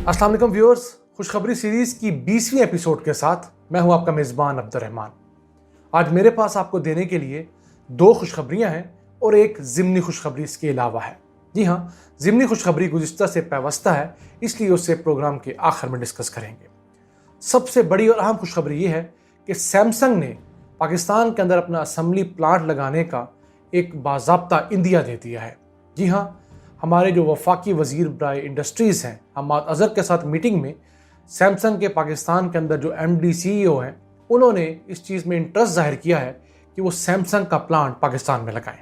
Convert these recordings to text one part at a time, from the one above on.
अस्सलाम वालेकुम व्यूअर्स, खुशखबरी सीरीज की 20वीं एपिसोड के साथ मैं हूं आपका मेज़बान अब्दुर्रहमान। आज मेरे पास आपको देने के लिए दो खुशखबरियां हैं और एक ज़िमनी खुशखबरी इसके अलावा है। जी हाँ, ज़िमनी खुशखबरी गुज़िश्ता से पैवस्ता है, इसलिए उसे प्रोग्राम के आखिर में डिस्कस करेंगे। सबसे बड़ी और अहम खुशखबरी ये है कि सैमसंग ने पाकिस्तान के अंदर अपना असम्बली प्लांट लगाने का एक बाज़ाब्ता इंदिया दे दिया है। जी हाँ, हमारे जो वफाकी वज़ीर बराए इंडस्ट्रीज़ हैं हम्माद अज़हर के साथ मीटिंग में सैमसंग के पाकिस्तान के अंदर जो MD CEO हैं उन्होंने इस चीज़ में इंटरेस्ट जाहिर किया है कि वो सैमसंग का प्लांट पाकिस्तान में लगाएं।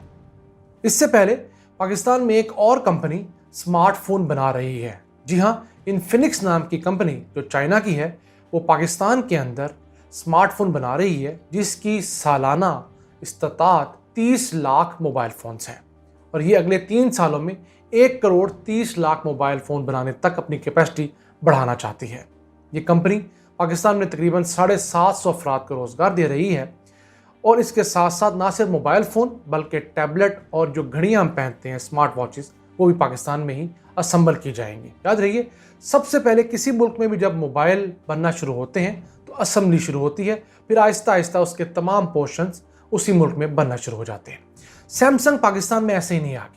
इससे पहले पाकिस्तान में एक और कंपनी स्मार्टफोन बना रही है। जी हाँ, इन्फिनिक्स नाम की कंपनी जो चाइना की है वो पाकिस्तान के अंदर स्मार्टफोन बना रही है जिसकी सालाना इस्तात 30 लाख मोबाइल फ़ोन्स हैं और ये अगले 3 सालों में 1 करोड़ 30 लाख मोबाइल फ़ोन बनाने तक अपनी कैपेसिटी बढ़ाना चाहती है। ये कंपनी पाकिस्तान में तकरीबन 750 अफराद को रोज़गार दे रही है और इसके साथ साथ ना सिर्फ मोबाइल फ़ोन बल्कि टैबलेट और जो घड़ियाँ हम पहनते हैं स्मार्ट वॉचेस वो भी पाकिस्तान में ही असम्बल की जाएंगी। याद रहिए, सबसे पहले किसी मुल्क में भी जब मोबाइल बनना शुरू होते हैं तो असम्बली शुरू होती है, फिर आहिस्ता आहिस्ता उसके तमाम पोर्शंस उसी मुल्क में बनना शुरू हो जाते हैं। सैमसंग पाकिस्तान में ऐसे ही नहीं आ गया।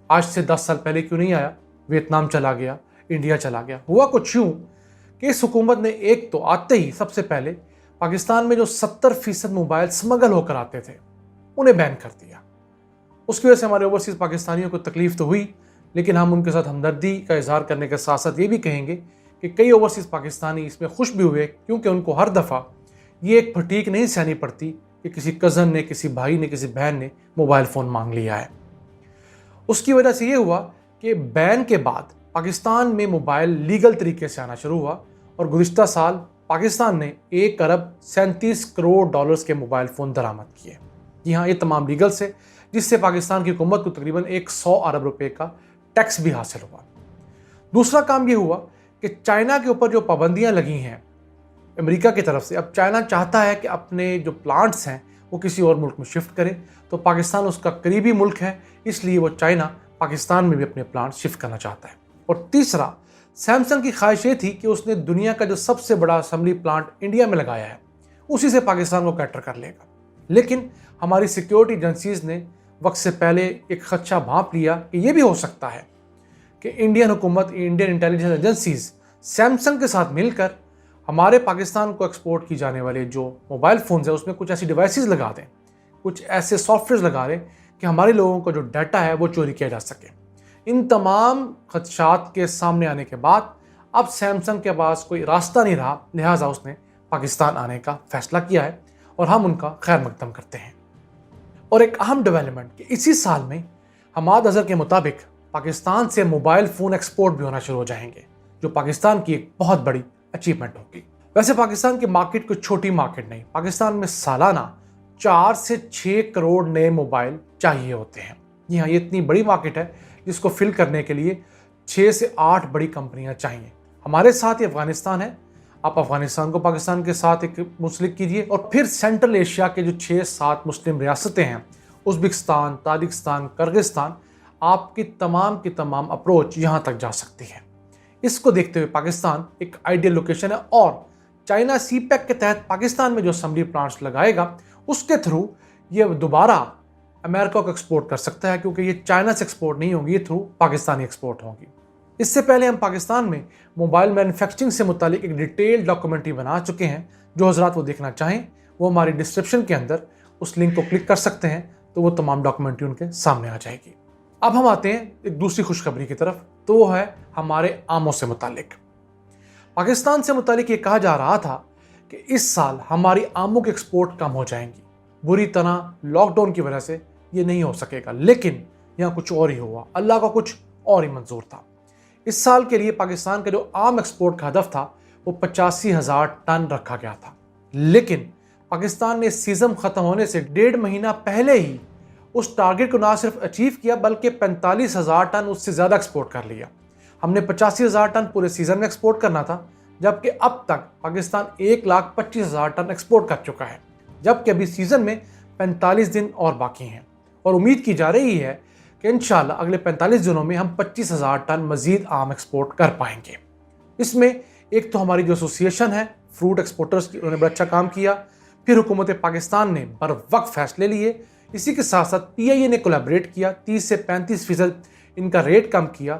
आज से 10 साल पहले क्यों नहीं आया? वियतनाम चला गया, इंडिया चला गया। हुआ कुछ यूँ कि इस हुकूमत ने एक तो आते ही सबसे पहले पाकिस्तान में जो 70% मोबाइल स्मगल होकर आते थे उन्हें बैन कर दिया। उसकी वजह से हमारे ओवरसीज़ पाकिस्तानियों को तकलीफ तो हुई, लेकिन हम उनके साथ हमदर्दी का इजहार करने के साथ साथ ये भी कहेंगे कि कई ओवरसीज़ पाकिस्तानी इसमें खुश भी हुए, क्योंकि उनको हर दफ़ा ये एक फटीक नहीं सहनी पड़ती कि किसी कज़न ने, किसी भाई ने, किसी बहन ने मोबाइल फ़ोन मांग लिया है। उसकी वजह से ये हुआ कि बैन के बाद पाकिस्तान में मोबाइल लीगल तरीके से आना शुरू हुआ और गुज़िश्ता साल पाकिस्तान ने 1 अरब 37 करोड़ डॉलर्स के मोबाइल फ़ोन दरामद किए। जी हाँ, ये तमाम लीगल से, जिससे पाकिस्तान की हुकूमत को तकरीबन 100 अरब रुपए का टैक्स भी हासिल हुआ। दूसरा काम ये हुआ कि चाइना के ऊपर जो पाबंदियाँ लगी हैं अमेरिका की तरफ से, अब चाइना चाहता है कि अपने जो प्लांट्स हैं वो किसी और मुल्क में शिफ्ट करे, तो पाकिस्तान उसका करीबी मुल्क है, इसलिए वो चाइना पाकिस्तान में भी अपने प्लांट शिफ्ट करना चाहता है। और तीसरा, सैमसंग की ख्वाहिश ये थी कि उसने दुनिया का जो सबसे बड़ा असम्बली प्लांट इंडिया में लगाया है उसी से पाकिस्तान को कैटर कर लेगा। लेकिन हमारी सिक्योरिटी एजेंसीज़ ने वक्त से पहले एक खदशा भांप लिया कि यह भी हो सकता है कि इंडियन हुकूमत, इंडियन इंटेलिजेंस एजेंसीज सैमसंग के साथ मिलकर हमारे पाकिस्तान को एक्सपोर्ट की जाने वाले जो मोबाइल फ़ोन्स है उसमें कुछ ऐसी डिवाइसेस लगा दें, कुछ ऐसे सॉफ्टवेयर लगा दें कि हमारे लोगों का जो डाटा है वो चोरी किया जा सके। इन तमाम खदशात के सामने आने के बाद अब सैमसंग के पास कोई रास्ता नहीं रहा, लिहाजा उसने पाकिस्तान आने का फैसला किया है और हम उनका खैर मकदम करते हैं। और एक अहम डेवलपमेंट कि इसी साल में हम्माद अज़हर के मुताबिक पाकिस्तान से मोबाइल फ़ोन एक्सपोर्ट भी होना शुरू हो जाएंगे, जो पाकिस्तान की एक बहुत बड़ी अचीवमेंट होगी। वैसे पाकिस्तान की मार्केट कोई छोटी मार्केट नहीं, पाकिस्तान में सालाना 4 से 6 करोड़ नए मोबाइल चाहिए होते हैं। जी हाँ, ये इतनी बड़ी मार्केट है जिसको फिल करने के लिए 6 से 8 बड़ी कंपनियां चाहिए। हमारे साथ ही अफगानिस्तान है, आप अफगानिस्तान को पाकिस्तान के साथ एक मुंसलिक कीजिए और फिर सेंट्रल एशिया के जो 6-7 मुस्लिम रियासतें हैं, उज़्बेकिस्तान, ताजिकिस्तान, किर्गिस्तान, आपकी तमाम अप्रोच यहाँ तक जा सकती है। इसको देखते हुए पाकिस्तान एक आइडियल लोकेशन है और चाइना CPEC के तहत पाकिस्तान में जो असम्बली प्लांट्स लगाएगा उसके थ्रू ये दोबारा अमेरिका को एक्सपोर्ट कर सकता है, क्योंकि ये चाइना से एक्सपोर्ट नहीं होगी, ये थ्रू पाकिस्तानी एक्सपोर्ट होगी। इससे पहले हम पाकिस्तान में मोबाइल मैन्युफैक्चरिंग से मुतालिक एक डिटेल डॉक्यूमेंट्री बना चुके हैं। जो हजरात वो देखना चाहें वो हमारी डिस्क्रिप्शन के अंदर उस लिंक को क्लिक कर सकते हैं, तो वो तमाम डॉक्यूमेंट्री उनके सामने आ जाएगी। अब हम आते हैं एक दूसरी खुशखबरी की तरफ, तो वो है हमारे आमों से मुतालिक। पाकिस्तान से मुतालिक ये कहा जा रहा था कि इस साल हमारी आमों की एक्सपोर्ट कम हो जाएंगी। बुरी तरह लॉकडाउन की वजह से ये नहीं हो सकेगा, लेकिन यहाँ कुछ और ही हुआ, अल्लाह का कुछ और ही मंजूर था। इस साल के लिए पाकिस्तान का जो आम एक्सपोर्ट का हदफ था वो 85,000 टन रखा गया था, लेकिन पाकिस्तान ने सीजन ख़त्म होने से 1.5 महीना पहले ही उस टारगेट को ना सिर्फ अचीव किया बल्कि 45,000 टन उससे ज़्यादा एक्सपोर्ट कर लिया। हमने 85,000 टन पूरे सीज़न में एक्सपोर्ट करना था, जबकि अब तक पाकिस्तान 1,25,000 टन एक्सपोर्ट कर चुका है, जबकि अभी सीज़न में 45 दिन और बाकी हैं और उम्मीद की जा रही है कि इंशाल्लाह अगले 45 दिनों में हम 25,000 टन मज़ीद आम एक्सपोर्ट कर पाएंगे। इसमें एक तो हमारी जो एसोसिएशन है फ्रूट एक्सपोर्टर्स की, उन्होंने बड़ा अच्छा काम किया। फिर हुकूमत पाकिस्तान ने बर वक्त फैसले लिए। इसी के साथ साथ PIA ने कोलैबोरेट किया, 30 से 35% इनका रेट कम किया।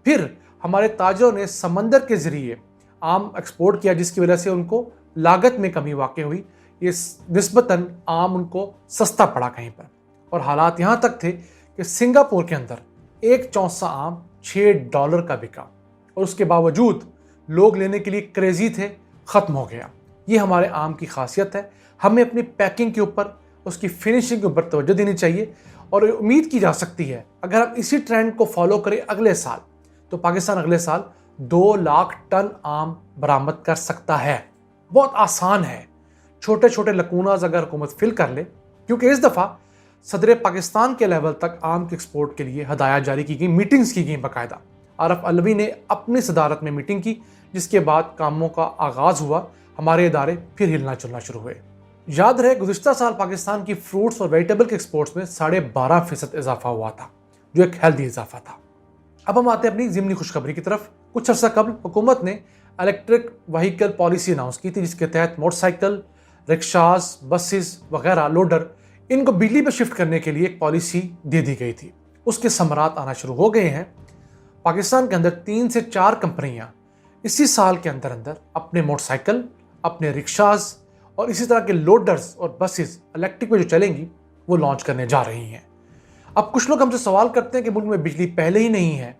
फिर हमारे ताजरों ने समंदर के ज़रिए आम एक्सपोर्ट किया, जिसकी वजह से उनको लागत में कमी वाक़ हुई। ये निस्बतन आम उनको सस्ता पड़ा कहीं पर। और हालात यहाँ तक थे कि सिंगापुर के अंदर एक चौसा आम $6 का बिका, और उसके बावजूद लोग लेने के लिए क्रेजी थे, ख़त्म हो गया। ये हमारे आम की खासियत है। हमें अपनी पैकिंग के ऊपर, उसकी फिनिशिंग के ऊपर तवज्जो देनी चाहिए। और उम्मीद की जा सकती है अगर हम इसी ट्रेंड को फॉलो करें अगले साल, तो पाकिस्तान अगले साल 2 लाख टन आम बरामद कर सकता है। बहुत आसान है, छोटे छोटे लकूनाज अगर हुकूमत फिल कर ले। क्योंकि इस दफ़ा सदर पाकिस्तान के लेवल तक आम के एक्सपोर्ट के लिए हदायत जारी की गई, मीटिंग्स की गई बाकायदा। आरफ अलवी ने अपनी सदारत में मीटिंग की, जिसके बाद कामों का आगाज़ हुआ। हमारे इदारे फिर हिलना चलना शुरू हुए। याद रहे गुज़िश्ता साल पाकिस्तान की फ्रूट्स और वेजिटेबल के एक्सपोर्ट्स में 12.5% इजाफा हुआ था, जो एक हेल्दी इजाफा था। अब हम आते हैं अपनी ज़िमनी खुशखबरी की तरफ। कुछ अर्सा कबल हुकूमत ने इलेक्ट्रिक व्हीकल पॉलिसी अनाउंस की थी, जिसके तहत मोटरसाइकिल, रिक्शाज, बसेस वगैरह लोडर, इनको बिजली पर शिफ्ट करने के लिए एक पॉलिसी दे दी गई थी। उसके समरात आना शुरू हो गए हैं। पाकिस्तान के अंदर 3 से 4 कंपनियां इसी साल के अंदर अंदर अपने मोटरसाइकिल, अपने रिक्शाज और इसी तरह के लोडर्स और बसेस इलेक्ट्रिक में जो चलेंगी वो लॉन्च करने जा रही हैं। अब कुछ लोग हमसे सवाल करते हैं कि मुल्क में बिजली पहले ही नहीं है,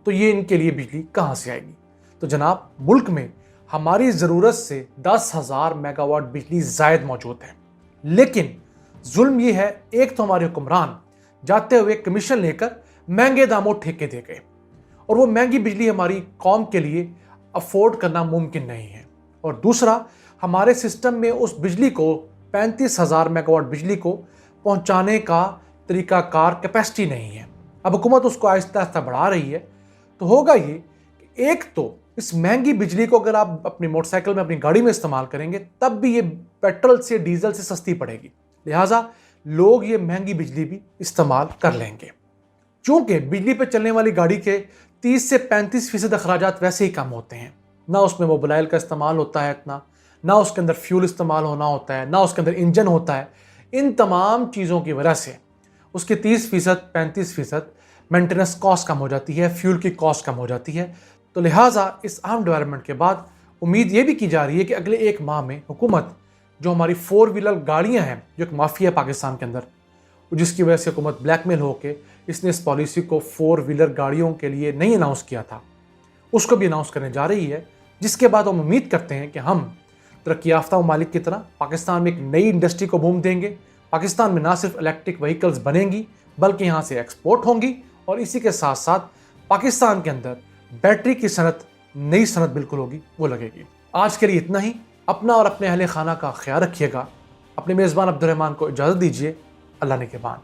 तो ये इनके लिए बिजली कहाँ से आएगी? तो जनाब, मुल्क में हमारी ज़रूरत से 10,000 मेगावाट बिजली ज़ायद मौजूद है। लेकिन जुल्म ये है, एक तो हमारे हुक्मरान जाते हुए कमीशन लेकर महंगे दामों ठेके दे गए, और वो महंगी बिजली हमारी कौम के लिए अफोर्ड करना मुमकिन नहीं है। और दूसरा, हमारे सिस्टम में उस बिजली को 35,000 मेगावाट बिजली को पहुंचाने का तरीकाकार कैपेसिटी नहीं है। अब हुकूमत उसको आहिस्ता आहिस्ता बढ़ा रही है। तो होगा ये कि एक तो इस महंगी बिजली को अगर आप अपनी मोटरसाइकिल में, अपनी गाड़ी में इस्तेमाल करेंगे, तब भी ये पेट्रोल से, डीजल से सस्ती पड़ेगी। लिहाजा लोग ये महंगी बिजली भी इस्तेमाल कर लेंगे। चूँकि बिजली पर चलने वाली गाड़ी के 30 से 35% अखराजात वैसे ही कम होते हैं। ना उसमें मोबाइल का इस्तेमाल होता है इतना, ना उसके अंदर फ्यूल इस्तेमाल होना होता है, ना उसके अंदर इंजन होता है। इन तमाम चीज़ों की वजह से उसके 30% 35% मेंटेनेंस कॉस्ट कम हो जाती है, फ्यूल की कॉस्ट कम हो जाती है। तो लिहाजा इस अहम डेवलपमेंट के बाद उम्मीद ये भी की जा रही है कि अगले 1 माह में हुकूमत जो हमारी 4 व्हीलर गाड़ियाँ हैं, जो एक माफिया है पाकिस्तान के अंदर, जिसकी वजह से हुकूमत ब्लैकमेल होकर इसने इस पॉलिसी को 4 व्हीलर गाड़ियों के लिए नहीं अनाउंस किया था, उसको भी अनाउंस करने जा रही है। जिसके बाद हम उम्मीद करते हैं कि हम तरक्की याफ्ता ममालिक की तरह पाकिस्तान में एक नई इंडस्ट्री को बूम देंगे। पाकिस्तान में ना सिर्फ इलेक्ट्रिक व्हीकल्स बनेंगी, बल्कि यहाँ से एक्सपोर्ट होंगी, और इसी के साथ साथ पाकिस्तान के अंदर बैटरी की सनत, नई सनत बिल्कुल होगी, वो लगेगी। आज के लिए इतना ही। अपना और अपने अहले खाना का ख्याल रखिएगा। अपने मेज़बान अब्दुल रहमान को इजाज़त दीजिए। अल्लाह ने के बाद।